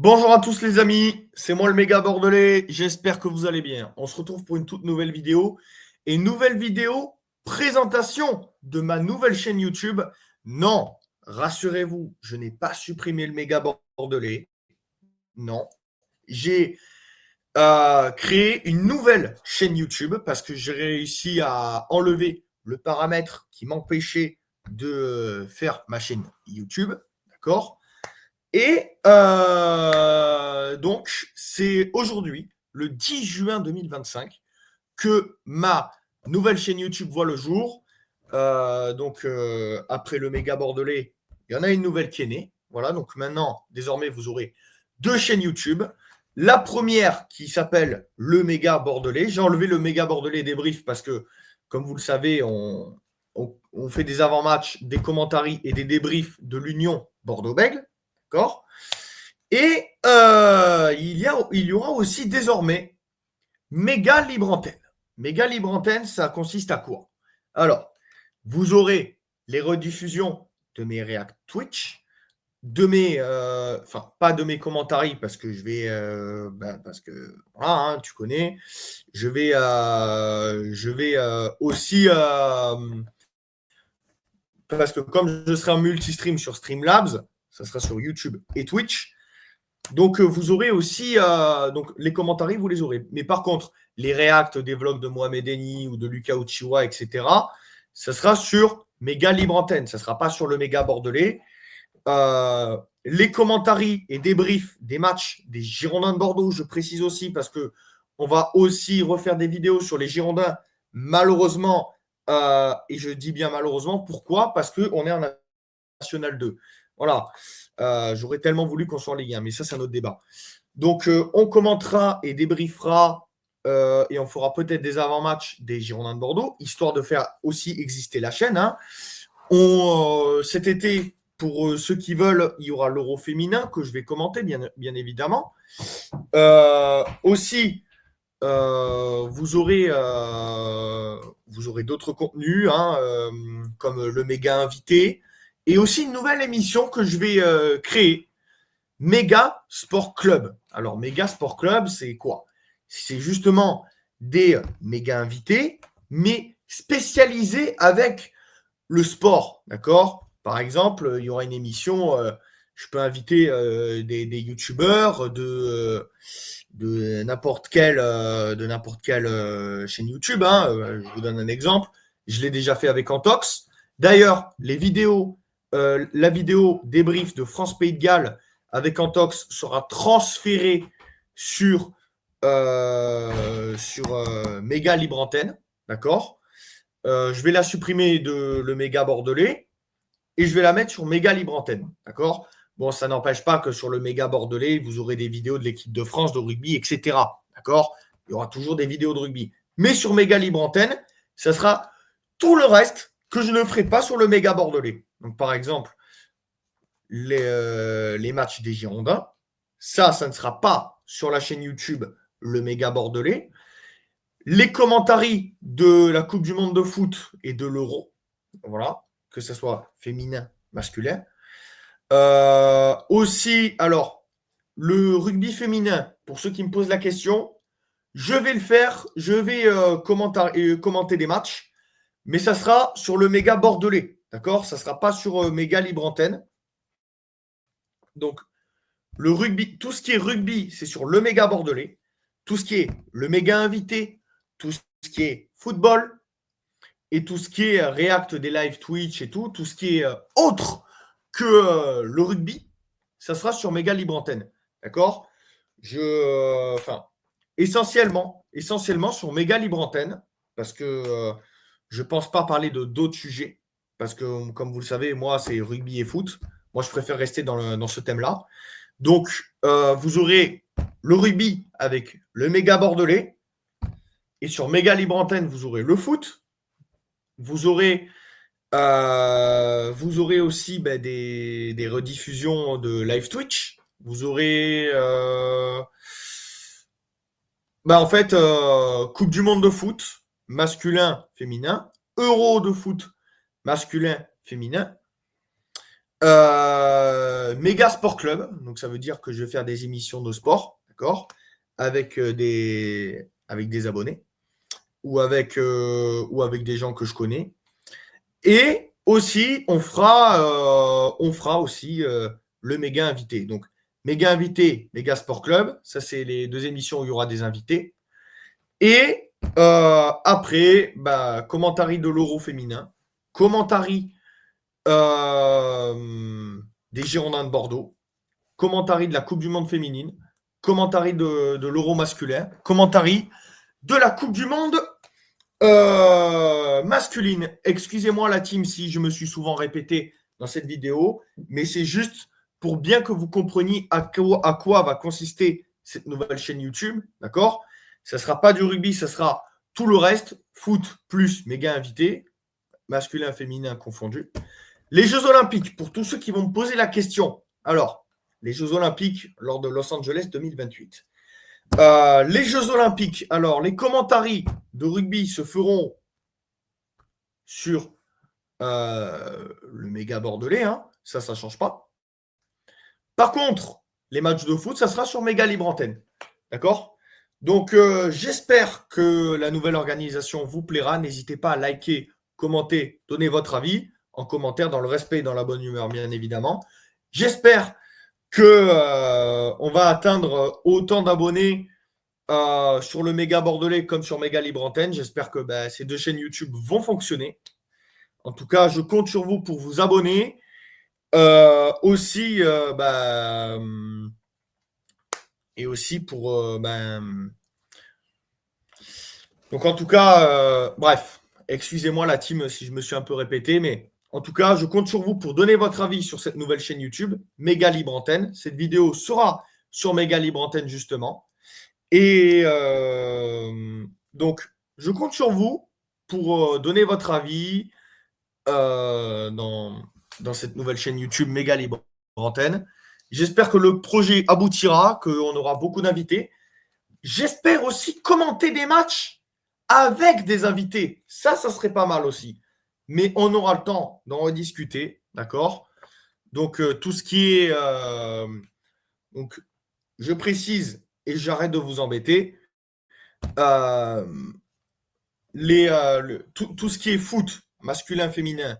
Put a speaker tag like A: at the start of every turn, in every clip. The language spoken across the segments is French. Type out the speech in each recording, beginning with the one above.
A: Bonjour à tous les amis, c'est moi le méga bordelais, j'espère que vous allez bien. On se retrouve pour une toute nouvelle vidéo. Et nouvelle vidéo, présentation de ma nouvelle chaîne YouTube. Non, rassurez-vous, je n'ai pas supprimé le méga bordelais. Non, j'ai créé une nouvelle chaîne YouTube parce que j'ai réussi à enlever le paramètre qui m'empêchait de faire ma chaîne YouTube. D'accord? Et donc, c'est aujourd'hui, le 10 juin 2025, que ma nouvelle chaîne YouTube voit le jour. Après le méga bordelais, il y en a une nouvelle qui est née. Voilà, donc maintenant, désormais, vous aurez deux chaînes YouTube. La première qui s'appelle le méga bordelais. J'ai enlevé le méga bordelais débrief parce que, comme vous le savez, on fait des avant-matchs, des commentaries et des débriefs de l'Union Bordeaux-Bègles. D'accord. Et il y aura aussi désormais méga libre antenne. Méga libre antenne, ça consiste à quoi? Alors, vous aurez les rediffusions de mes React Twitch, de mes, enfin, pas de mes commentaires parce que je vais, parce que voilà, hein, tu connais, je vais aussi, parce que comme je serai en multi-stream sur Streamlabs, ça sera sur YouTube et Twitch. Donc, vous aurez aussi donc les commentaires, vous les aurez. Mais par contre, les réacts des vlogs de Mohamed Eni ou de Lucas Uchiwa, etc., ça sera sur méga libre antenne. Ça ne sera pas sur le méga bordelais. Les commentaires et débriefs des matchs des Girondins de Bordeaux, je précise aussi parce que on va aussi refaire des vidéos sur les Girondins, malheureusement, et je dis bien malheureusement, pourquoi? Parce qu'on est en National 2. Voilà. J'aurais tellement voulu qu'on soit en Ligue 1, mais ça, c'est un autre débat. Donc, on commentera et débriefera et on fera peut-être des avant-matchs des Girondins de Bordeaux, histoire de faire aussi exister la chaîne. Hein. Cet été, pour ceux qui veulent, il y aura l'Euro féminin que je vais commenter, bien évidemment. Aussi, vous aurez d'autres contenus, hein, comme le méga invité, et aussi une nouvelle émission que je vais créer, Méga Sport Club. Alors, Méga Sport Club, c'est quoi? C'est justement des méga invités, mais spécialisés avec le sport, d'accord? Par exemple, il y aura une émission, je peux inviter des youtubeurs de n'importe quelle, chaîne YouTube. Hein. Je vous donne un exemple. Je l'ai déjà fait avec Antox. D'ailleurs, la vidéo débrief de France Pays de Galles avec Antox sera transférée sur Méga Libre Antenne, d'accord. Je vais la supprimer de le méga bordelais et je vais la mettre sur méga libre antenne. D'accord. Bon, ça n'empêche pas que sur le méga bordelais, vous aurez des vidéos de l'équipe de France, de rugby, etc. D'accord. Il y aura toujours des vidéos de rugby. Mais sur méga libre antenne, ça sera tout le reste que je ne ferai pas sur le méga bordelais. Donc, par exemple, les matchs des Girondins, ça ne sera pas sur la chaîne YouTube le méga bordelais. Les commentaires de la Coupe du Monde de foot et de l'Euro, voilà, que ce soit féminin, masculin. Aussi, alors, le rugby féminin, pour ceux qui me posent la question, je vais le faire, je vais commenter des matchs, mais ça sera sur le méga bordelais, d'accord? Ça ne sera pas sur méga libre antenne. Donc, le rugby, tout ce qui est rugby, c'est sur le méga bordelais. Tout ce qui est le méga invité, tout ce qui est football et tout ce qui est React des live Twitch et tout ce qui est autre que le rugby, ça sera sur méga libre antenne. D'accord? Essentiellement sur méga libre antenne, parce que je ne pense pas parler de d'autres sujets, parce que, comme vous le savez, moi, c'est rugby et foot. Moi, je préfère rester dans ce thème-là. Donc, vous aurez le rugby avec le méga bordelais. Et sur méga libre antenne, vous aurez le foot. Vous aurez aussi des rediffusions de live Twitch. Vous aurez en fait Coupe du Monde de foot, masculin, féminin. Euro de foot, masculin, féminin. Méga Sport Club. Donc, ça veut dire que je vais faire des émissions de sport, d'accord, avec des abonnés ou avec des gens que je connais. Et aussi, on fera aussi le méga invité. Donc, méga invité, méga sport club. Ça, c'est les 2 émissions où il y aura des invités. Et après, commentary de l'Euro féminin, commentary des Girondins de Bordeaux, commentary de la Coupe du Monde féminine, commentary de l'Euro masculin, commentary de la Coupe du Monde masculine. Excusez-moi la team si je me suis souvent répété dans cette vidéo, mais c'est juste pour bien que vous compreniez à quoi va consister cette nouvelle chaîne YouTube, d'accord? Ça ne sera pas du rugby, ça sera tout le reste, foot plus méga invité, masculin, féminin confondu. Les Jeux Olympiques, pour tous ceux qui vont me poser la question. Alors, les Jeux Olympiques lors de Los Angeles 2028. Les Jeux Olympiques, alors les commentaries de rugby se feront sur le méga bordelais, hein, ça ne change pas. Par contre, les matchs de foot, ça sera sur méga libre antenne. D'accord? Donc, j'espère que la nouvelle organisation vous plaira. N'hésitez pas à liker, commenter, donner votre avis en commentaire dans le respect et dans la bonne humeur, bien évidemment. J'espère que on va atteindre autant d'abonnés sur le méga bordelais comme sur méga libre antenne. J'espère que ces 2 chaînes YouTube vont fonctionner. En tout cas, je compte sur vous pour vous abonner. Aussi, et aussi pour donc en tout cas, bref, excusez-moi la team si je me suis un peu répété, mais en tout cas, je compte sur vous pour donner votre avis sur cette nouvelle chaîne YouTube, Méga Libre Antenne. Cette vidéo sera sur Méga Libre Antenne justement. Et donc, je compte sur vous pour donner votre avis dans cette nouvelle chaîne YouTube Méga Libre Antenne. J'espère que le projet aboutira, qu'on aura beaucoup d'invités. J'espère aussi commenter des matchs avec des invités. Ça serait pas mal aussi. Mais on aura le temps d'en rediscuter, d'accord? Donc, tout ce qui est... donc, je précise, et j'arrête de vous embêter, tout ce qui est foot, masculin, féminin,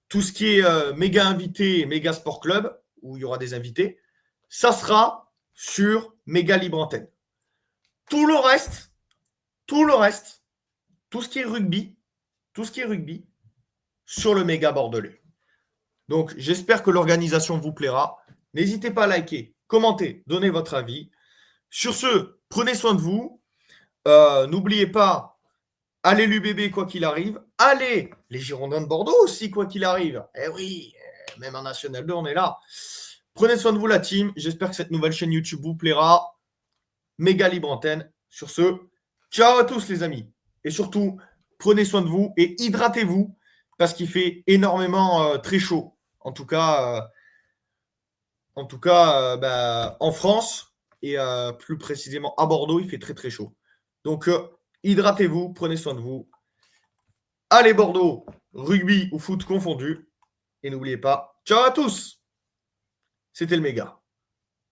A: tout ce qui est méga invité, méga sport club, où il y aura des invités, ça sera sur méga libre antenne. Tout le reste, tout ce qui est rugby, sur le méga bordelais. Donc, j'espère que l'organisation vous plaira. N'hésitez pas à liker, commenter, donner votre avis. Sur ce, prenez soin de vous. N'oubliez pas, allez l'UBB quoi qu'il arrive. Allez les Girondins de Bordeaux aussi quoi qu'il arrive. Eh oui, même en National 2, on est là. Prenez soin de vous la team. J'espère que cette nouvelle chaîne YouTube vous plaira. Méga libre antenne. Sur ce, ciao à tous les amis. Et surtout, prenez soin de vous et hydratez-vous parce qu'il fait énormément très chaud. En tout cas, en France et plus précisément à Bordeaux, il fait très très chaud. Donc, hydratez-vous, prenez soin de vous. Allez Bordeaux, rugby ou foot confondu. Et n'oubliez pas, ciao à tous. C'était le méga.